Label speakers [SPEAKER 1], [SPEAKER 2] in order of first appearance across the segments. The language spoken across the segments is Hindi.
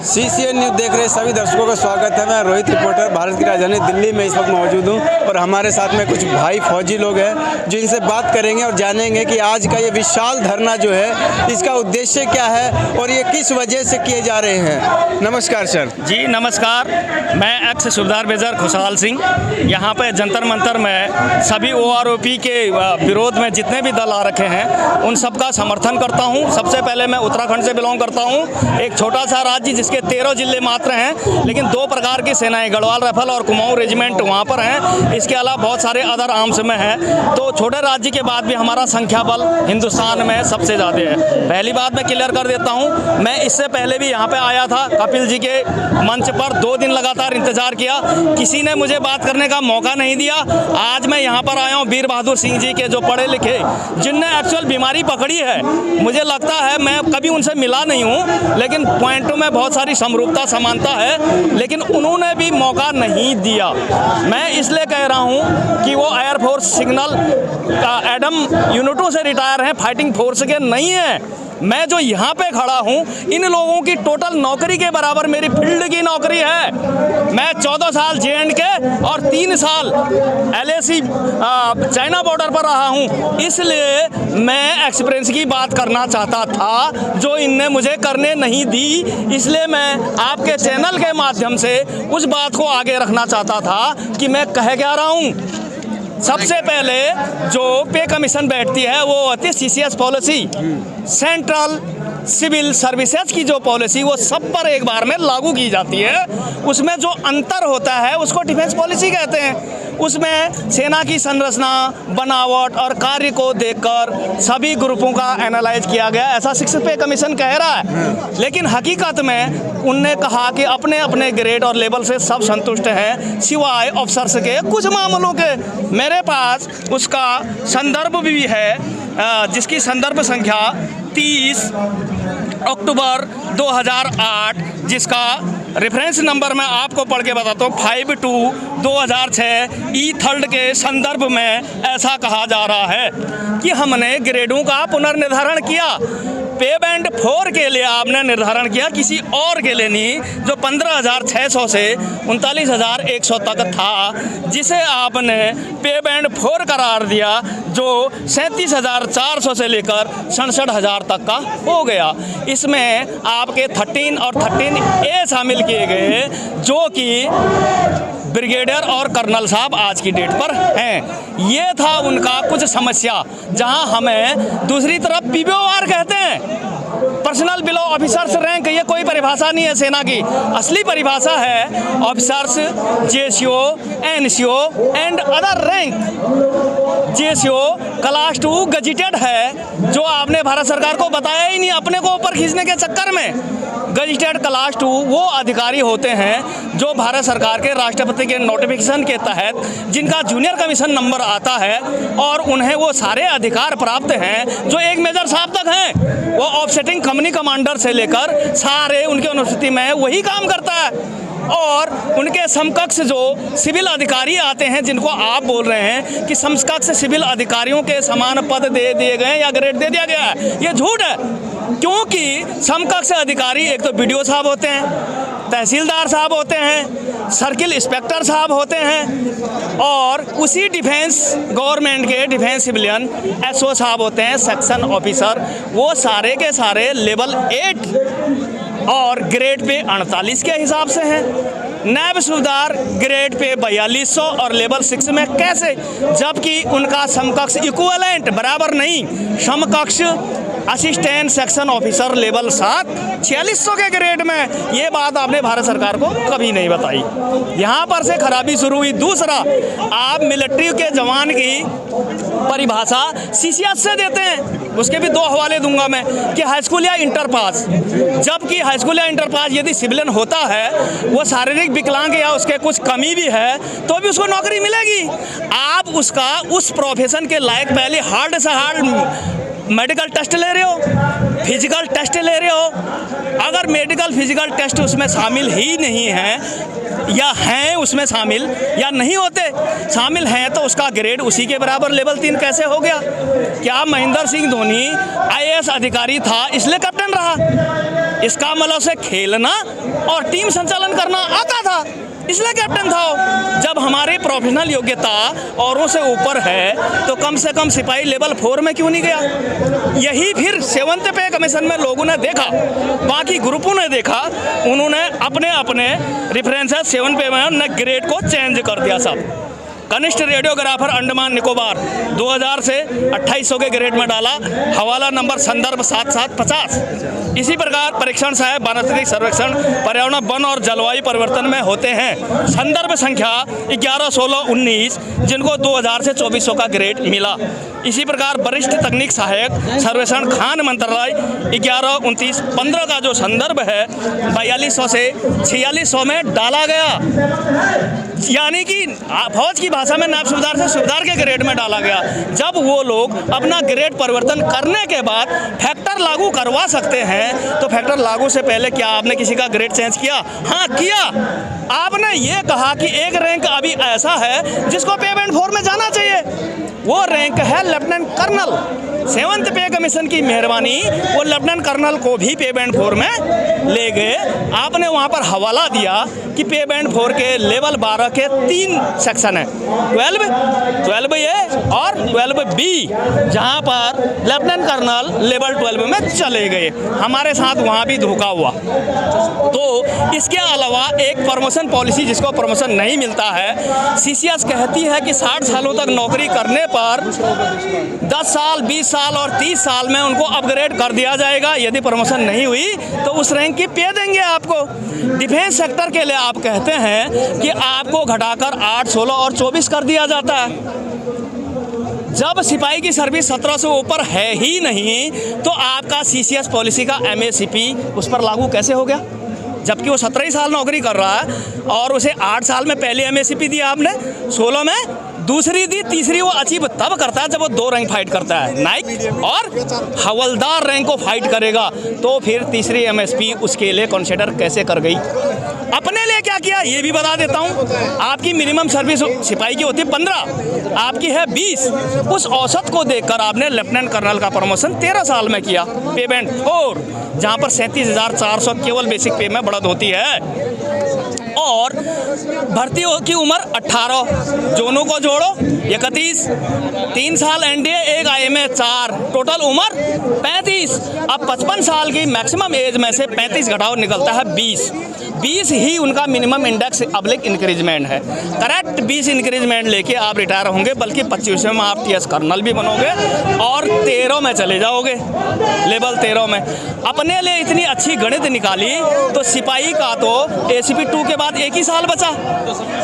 [SPEAKER 1] CCN न्यूज़ देख रहे सभी दर्शकों का स्वागत है। मैं रोहित रिपोर्टर भारत की राजधानी दिल्ली में इस वक्त मौजूद हूँ और हमारे साथ में कुछ भाई फौजी लोग हैं जो इनसे बात करेंगे और जानेंगे कि आज का ये विशाल धरना जो है इसका उद्देश्य क्या है और ये किस वजह से किए जा रहे हैं। नमस्कार सर।
[SPEAKER 2] जी नमस्कार, मैं एक्स सूबेदार मेजर खुशहाल सिंह यहाँ पे जंतर मंतर में सभी OROP के विरोध में जितने भी दल आ रखे हैं उन सब का समर्थन करता हूँ। सबसे पहले मैं उत्तराखंड से बिलोंग करता हूँ, एक छोटा सा राज्य जिसके 13 जिले मात्र हैं, लेकिन 2 प्रकार की सेनाएं गढ़वाल राइफल और कुमाऊं रेजिमेंट वहाँ पर हैं। इसके अलावा बहुत सारे अदर आर्म्स में हैं, तो छोटे राज्य के बाद भी हमारा संख्या बल हिंदुस्तान में सबसे ज़्यादा है। पहली बात मैं क्लियर कर देता हूँ, मैं इससे पहले भी यहाँ पे आया था, कपिल जी के मंच पर 2 दिन लगातार इंतजार किया, किसी ने मुझे बात करने का मौका नहीं दिया। आज मैं यहाँ पर आया हूँ वीर बहादुर सिंह जी के, जो पढ़े लिखे, जिनने एक्चुअल बीमारी पकड़ी है। मुझे लगता है मैं कभी उनसे मिला नहीं हूँ, लेकिन पॉइंटों में बहुत सारी समरूपता समानता है, लेकिन उन्होंने भी मौका नहीं दिया। मैं इसलिए कह रहा हूँ कि वो एयरफोर्स सिग्नल एडम यूनिटों से रिटायर हैं, फाइटिंग फोर्स के नहीं हैं। मैं जो यहाँ पे खड़ा हूँ, इन लोगों की टोटल नौकरी के बराबर मेरी फील्ड की नौकरी है। मैं 14 साल J&K और 3 साल LAC चाइना बॉर्डर पर रहा हूँ, इसलिए मैं एक्सपीरियंस की बात करना चाहता था जो इनने मुझे करने नहीं दी। इसलिए मैं आपके चैनल के माध्यम से उस बात को आगे रखना चाहता था कि मैं कह क्या रहा हूँ। सबसे पहले जो पे कमीशन बैठती है वो होती है CCS policy, central civil services की जो पॉलिसी वो सब पर एक बार में लागू की जाती है। उसमें जो अंतर होता है उसको डिफेंस पॉलिसी कहते हैं। उसमें सेना की संरचना, बनावट और कार्य को देखकर सभी ग्रुपों का एनालाइज किया गया, ऐसा 6 पे कमीशन कह रहा है। लेकिन हकीकत में उनने कहा कि अपने अपने ग्रेड और लेवल से सब संतुष्ट हैं सिवाय ऑफिसर्स के कुछ मामलों के। मेरे पास उसका संदर्भ भी है, जिसकी संदर्भ संख्या 30 अक्टूबर 2008, जिसका रेफरेंस नंबर मैं आपको पढ़ के बताता हूँ, 52/2006 E3 के संदर्भ में ऐसा कहा जा रहा है कि हमने ग्रेडों का पुनर्निर्धारण किया। पे बैंड 4 के लिए आपने निर्धारण किया, किसी और के लिए नहीं, जो 15,600 से 39,100 तक था, जिसे आपने पे बैंड 4 करार दिया, जो 37,400 से लेकर 67,000 तक का हो गया। इसमें आपके 13 और 13A शामिल किए गए, जो कि ब्रिगेडियर और कर्नल साहब आज की डेट पर हैं। ये था उनका कुछ समस्या, जहां हमें दूसरी तरफ PBOR कहते हैं, पर्सनल बिलो ऑफिसर्स रैंक। ये कोई परिभाषा नहीं है सेना की, असली परिभाषा है officers JCO, NCO and other rank. JCO class 2 गजिटेड है, जो आपने भारत सरकार को बताया ही नहीं अपने को ऊपर खींचने के चक्कर में। गजिटेड क्लास 2 वो अधिकारी होते हैं जो भारत सरकार के राष्ट्रपति के नोटिफिकेशन के तहत जिनका जूनियर कमीशन नंबर आता है और उन्हें वो सारे अधिकार प्राप्त हैं जो एक मेजर साहब तक हैं। वो ऑफसेटिंग कंपनी कमांडर से लेकर सारे उनके अनुस्थिति में वही काम करता है। और उनके समकक्ष जो सिविल अधिकारी आते हैं, जिनको आप बोल रहे हैं कि समकक्ष सिविल अधिकारियों के समान पद दे दिए गए या ग्रेड दे दिया गया है, ये झूठ है। क्योंकि समकक्ष अधिकारी एक तो BDO साहब होते हैं, तहसीलदार साहब होते हैं, सर्किल इंस्पेक्टर साहब होते हैं, और उसी डिफेंस गवर्नमेंट के डिफेंस सिविलियन SO साहब होते हैं, सेक्शन ऑफिसर। वो सारे के सारे लेवल 8 और ग्रेड पे 48 के हिसाब से हैं। नायब सूबेदार ग्रेड पे 4200 और लेवल 6 में कैसे, जबकि उनका समकक्ष इक्विवेलेंट बराबर नहीं, समकक्ष असिस्टेंट सेक्शन ऑफिसर लेवल 7 4600 के ग्रेड में। ये बात आपने भारत सरकार को कभी नहीं बताई। यहाँ पर से खराबी शुरू हुई। दूसरा, आप मिलिट्री के जवान की परिभाषा CCS से देते हैं, उसके भी 2 हवाले दूंगा मैं, कि हाई स्कूल या इंटर पास। जबकि हाई स्कूल या इंटर पास यदि सिविलियन होता है, वो शारीरिक विकलांग या उसके कुछ कमी भी है, तो भी उसको नौकरी मिलेगी। आप उसका उस प्रोफेशन के लायक पहले हार्ड से हार्ड मेडिकल टेस्ट ले रहे हो, फिजिकल टेस्ट ले रहे हो, अगर मेडिकल फिजिकल टेस्ट उसमें शामिल ही नहीं है या हैं उसमें शामिल या नहीं होते, शामिल हैं तो उसका ग्रेड उसी के बराबर लेवल 3 कैसे हो गया? क्या महेंद्र सिंह धोनी IAS अधिकारी था इसलिए कैप्टन रहा? इसका मतलब से खेलना और टीम संचालन करना आता था इसलिए कैप्टन था वो। जब हमारी प्रोफेशनल योग्यता औरों से ऊपर है तो कम से कम सिपाही लेवल 4 में क्यों नहीं गया? यही फिर 7th पे कमीशन में लोगों ने देखा, बाकी ग्रुपों ने देखा, उन्होंने अपने अपने रेफरेंसेस 7 पे में ने ग्रेड को चेंज कर दिया सब। कनिष्ठ रेडियोग्राफर अंडमान निकोबार 2000 से 2800 के ग्रेड में डाला, हवाला नंबर संदर्भ 7750। इसी प्रकार परीक्षण सहायक वनस्पतिक सर्वेक्षण पर्यावरण वन और जलवायु परिवर्तन में होते हैं, संदर्भ संख्या 11, 16, 19, जिनको 2000 से 2400 का ग्रेड मिला। इसी प्रकार वरिष्ठ तकनीक सहायक सर्वेक्षण खान मंत्रालय 11, 29, 15 का जो संदर्भ है 4200 से 4600 में डाला गया, यानी कि फौज की भाषा में नायब सूबेदार से सूबेदार के ग्रेड में डाला गया। जब वो लोग अपना ग्रेड परिवर्तन करने के बाद फैक्टर लागू करवा सकते हैं तो फैक्टर लागू से पहले क्या आपने किसी का ग्रेड चेंज किया? हाँ किया। आपने ये कहा कि एक रैंक अभी ऐसा है जिसको पे बैंड 4 में जाना चाहिए, वो रैंक है लेफ्टिनेंट कर्नल। 7th पे कमीशन की मेहरबानी वो लेफ्टिनेंट कर्नल को भी पे बैंड 4 में ले गए। आपने वहाँ पर हवाला दिया कि पे बैंड 4 के लेवल 12 के 3 सेक्शन है, 12A और 12B, जहाँ पर लेफ्टिनेंट कर्नल लेवल 12 में चले गए। हमारे साथ वहाँ भी धोखा हुआ। तो इसके अलावा एक प्रमोशन पॉलिसी जिसको प्रमोशन नहीं मिलता है, CCS कहती है कि 60 सालों तक नौकरी करने पर 10 साल, 20 साल और 30 साल में उनको अपग्रेड कर दिया जाएगा। यदि प्रमोशन नहीं हुई तो उस रैंक की पे देंगे आपको। डिफेंस सेक्टर के लिए आप कहते हैं कि आपको घटाकर 8, 16 और 24 कर दिया जाता है। जब सिपाही की सर्विस 17 से ऊपर है ही नहीं तो आपका CCS पॉलिसी का MACP उस पर लागू कैसे हो गया? जबकि वो 17 ही साल नौकरी कर रहा है और उसे 8 साल में पहले MACP दिया आपने, 16 में दूसरी दी, तीसरी वो अचीव तब करता है जब वो 2 रैंक फाइट करता है, नाइक और हवलदार रैंक को फाइट करेगा, तो फिर तीसरी MSP उसके लिए कंसिडर कैसे कर गई? अपने लिए क्या किया ये भी बता देता हूँ। आपकी मिनिमम सर्विस सिपाही की होती है 15, आपकी है 20। उस औसत को देखकर आपने लेफ्टिनेंट कर्नल का प्रमोशन 13 साल में किया, पे बैंड 4, जहाँ पर 37,400 केवल बेसिक पे में बढ़त होती है। और भर्ती की उम्र 18, दोनों को जोड़ो 31, 3 साल NDA, 1 IMA, 4, टोटल उम्र 35। अब 55 साल की मैक्सिमम एज में से 35 घटाओ निकलता है 20 ही उनका मिनिमम इंडेक्स अब्लिक इंक्रीजमेंट है। करेक्ट 20 इंक्रीजमेंट लेके आप रिटायर होंगे, बल्कि 25 में आप TS कर्नल भी बनोगे और 13 में चले जाओगे, लेवल 13 में। अपने लिए इतनी अच्छी गणित निकाली तो सिपाही का तो ACP 2 के बाद 1 ही साल बचा।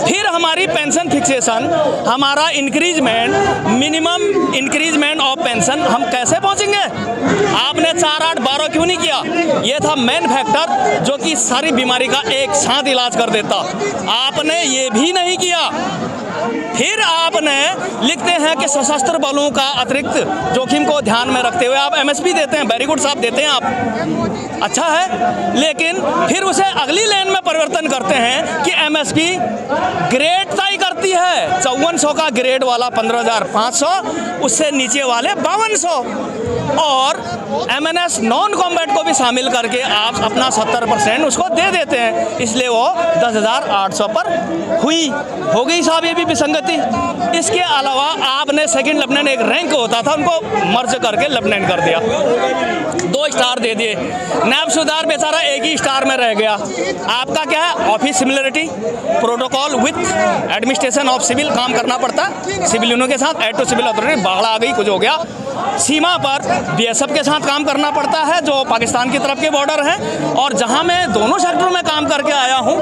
[SPEAKER 2] फिर हमारी पेंशन फिक्सेशन, हमारा increment, minimum increment of pension हम कैसे पहुंचेंगे? आपने 4, 8, 12 क्यों नहीं किया? ये था मेन फैक्टर जो कि सारी बीमारी का एक साथ इलाज कर देता। आपने ये भी नहीं किया। फिर आपने लिखते हैं कि सशस्त्र बलों का अतिरिक्त जोखिम को ध्यान में रखते हुए आप MSP देते हैं, वेरी गुड साहब, देते हैं आप, अच्छा है। लेकिन फिर उसे अगली लाइन में परिवर्तन करते हैं कि MSP ग्रेड तय करती है। 5400 का ग्रेड वाला 15,500, उससे नीचे वाले 5200, और MNS नॉन कॉम्बैट को भी शामिल करके आप अपना 70% उसको दे देते हैं, इसलिए वो 10,800 पर हो गई साहब, ये भी विसंगति। इसके अलावा आपने सेकंड लेफ्टिनेंट, एक रैंक होता था, उनको मर्ज करके लेफ्टिनेंट कर दिया, 2 स्टार दे दिए। नायब सूबेदार बेचारा 1 ही स्टार में रह गया। आपका क्या है? Office similarity, protocol with administration of civil, काम करना पड़ता है सिविलियनों के साथ। एड टू सिविल अथॉरिटी, बाढ़ आ गई, कुछ हो गया। सीमा पर BSF के साथ काम करना पड़ता है जो पाकिस्तान की तरफ के बॉर्डर हैं। और जहां मैं दोनों सेक्टरों में काम करके आया हूं,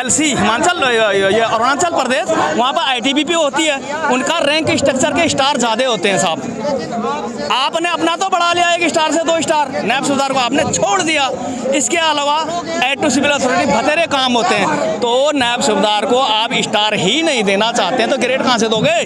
[SPEAKER 2] LC हिमाचल, ये अरुणाचल प्रदेश, वहां पर ITBP होती है, उनका रैंक स्ट्रक्चर के स्टार ज़्यादा होते हैं साहब। आपने अपना तो बढ़ा लिया 1 स्टार से 2 स्टार, नायब सूबेदार को आपने छोड़ दिया। इसके अलावा एड टू सिविल अथॉरिटी बतेरे काम होते हैं, तो नायब सूबेदार को आप स्टार ही नहीं देना चाहते हैं तो ग्रेड कहाँ से दोगे?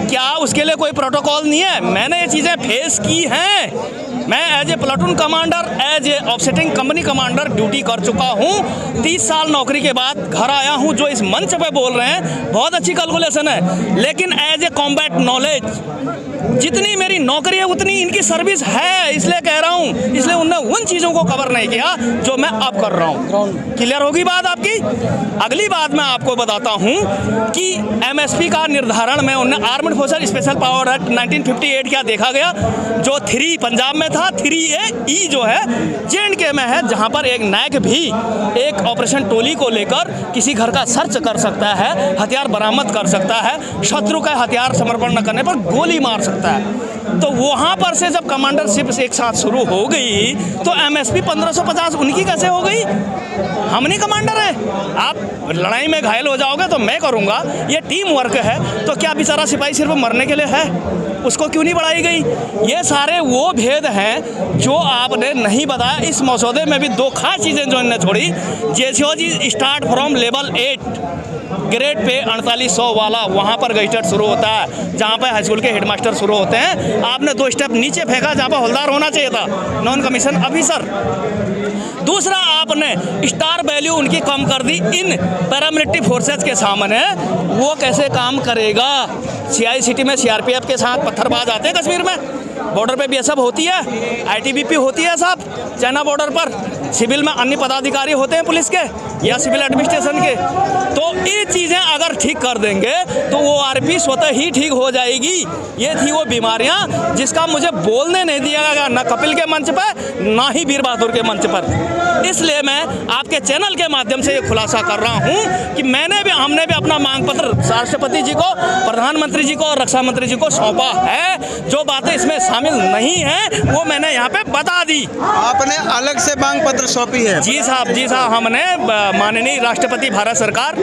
[SPEAKER 2] क्या उसके लिए कोई प्रोटोकॉल नहीं है? मैंने ये चीज़ें फेस की हैं। मैं as a platoon commander, as a offsetting company commander duty कर चुका हूँ। 30 साल नौकरी के बाद घर आया हूँ। जो इस मंच पे बोल रहे हैं बहुत अच्छी कैलकुलेशन है, लेकिन एज ए कॉम्बैट नॉलेज जितनी मेरी नौकरी है उतनी इनकी सर्विस है, इसलिए कह रहा हूँ। इसलिए उनने उन चीज़ों को कवर नहीं किया जो मैं अब कर रहा हूँ। क्लियर होगी बात आपकी? अगली बात मैं आपको बताता हूँ कि एमएसपी का निर्धारण में उनने armed forces special power act 1958 क्या देखा गया, जो 3 पंजाब में था, 3A जो है J&K में है, जहाँ पर एक नायक भी एक ऑपरेशन टोली को लेकर किसी घर का सर्च कर सकता है, हथियार बरामद कर सकता है, शत्रु का हथियार समर्पण न करने पर गोली मार सकता है। तो वहाँ पर से जब कमांडरशिप एक साथ शुरू हो गई तो एमएसपी 1550 उनकी कैसे हो गई? हम नहीं कमांडर हैं। आप लड़ाई में घायल हो जाओगे तो मैं करूँगा, ये टीम वर्क है। तो क्या बेचारा सिपाही सिर्फ मरने के लिए है? उसको क्यों नहीं बढ़ाई गई? ये सारे वो भेद हैं जो आपने नहीं बताया। इस मसौदे में भी 2 खास चीज़ें जो इन्होंने छोड़ी। जेसीओ जी start from level 8 grade pay 4800 वाला, वहाँ पर गजटेड शुरू होता है, जहाँ पर हाई स्कूल के हेडमास्टर शुरू होते हैं। आपने 2 स्टेप नीचे फेंका जहाँ पर हवलदार होना चाहिए था, नॉन कमीशन ऑफिसर। दूसरा, आपने स्टार वैल्यू उनकी कम कर दी इन पैरामिलिट्री फोर्सेज के सामने। वो कैसे काम करेगा? CI/CT में CRPF के साथ पत्थरबाज आते हैं कश्मीर में, बॉर्डर पे BSF होती है, ITBP होती है साहब चाइना बॉर्डर पर, सिविल में अन्य पदाधिकारी होते हैं पुलिस के या सिविल एडमिनिस्ट्रेशन के। तो ये चीज़ें अगर ठीक कर देंगे तो वो आरपी स्वतः ही ठीक हो जाएगी। ये थी वो बीमारियां जिसका मुझे बोलने नहीं दिया गया, ना कपिल के मंच पर ना ही वीर बहादुर के मंच पर। इसलिए मैं आपके चैनल के माध्यम से ये खुलासा कर रहा हूँ कि हमने भी अपना मांग पत्र राष्ट्रपति जी को, प्रधानमंत्री जी को और रक्षा मंत्री जी को सौंपा है। जो बातें इसमें शामिल नहीं हैं वो मैंने यहाँ पे बता दी।
[SPEAKER 1] आपने अलग से मांग पत्र सौंपी है?
[SPEAKER 2] जी साहब, जी साहब, हमने माननीय राष्ट्रपति भारत सरकार,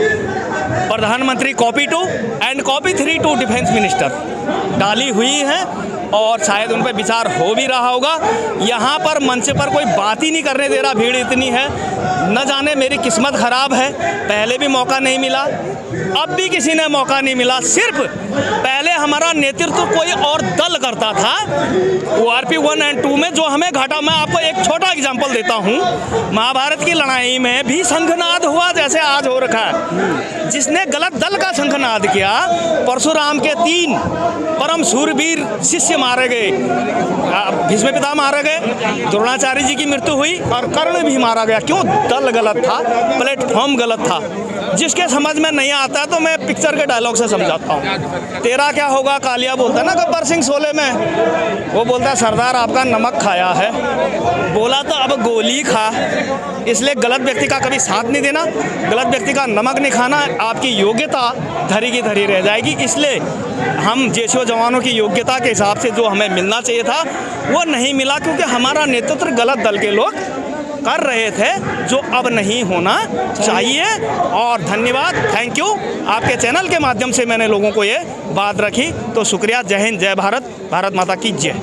[SPEAKER 2] प्रधानमंत्री copy 2 and copy 3 to defence minister डाली हुई है और शायद उन पर विचार हो भी रहा होगा। यहाँ पर मंच पर कोई बात ही नहीं करने दे रहा, भीड़ इतनी है। न जाने मेरी किस्मत ख़राब है, पहले भी मौका नहीं मिला, अब भी किसी ने मौका नहीं मिला। सिर्फ पहले हमारा नेतृत्व कोई और दल करता था ORP 1 और 2 में, जो हमें घाटा। मैं आपको एक छोटा एग्जाम्पल देता हूँ। महाभारत की लड़ाई में भी शंखनाद हुआ जैसे आज हो रखा है। जिसने गलत दल का शंखनाद किया, परशुराम के 3 परम सूरवीर शिष्य मारे गए, भीष्म पिता मारे गए, द्रोणाचार्य जी की मृत्यु हुई और कर्ण भी मारा गया। क्यों? दल गलत था, प्लेटफॉर्म गलत था। जिसके समझ में नहीं आता तो मैं पिक्चर के डायलॉग से समझाता हूँ। तेरा क्या होगा कालिया बोलता है ना गब्बर सिंह शोले में, वो बोलता है सरदार आपका नमक खाया है, बोला तो अब गोली खा। इसलिए गलत व्यक्ति का कभी साथ नहीं देना, गलत व्यक्ति का नमक नहीं खाना, आपकी योग्यता धरी की धरी रह जाएगी। इसलिए हम जेसीओ जवानों की योग्यता के हिसाब से जो हमें मिलना चाहिए था वो नहीं मिला, क्योंकि हमारा नेतृत्व गलत दल के लोग कर रहे थे, जो अब नहीं होना चाहिए। और धन्यवाद, थैंक यू। आपके चैनल के माध्यम से मैंने लोगों को ये बात रखी, तो शुक्रिया। जय हिंद, जय भारत, भारत माता की जय।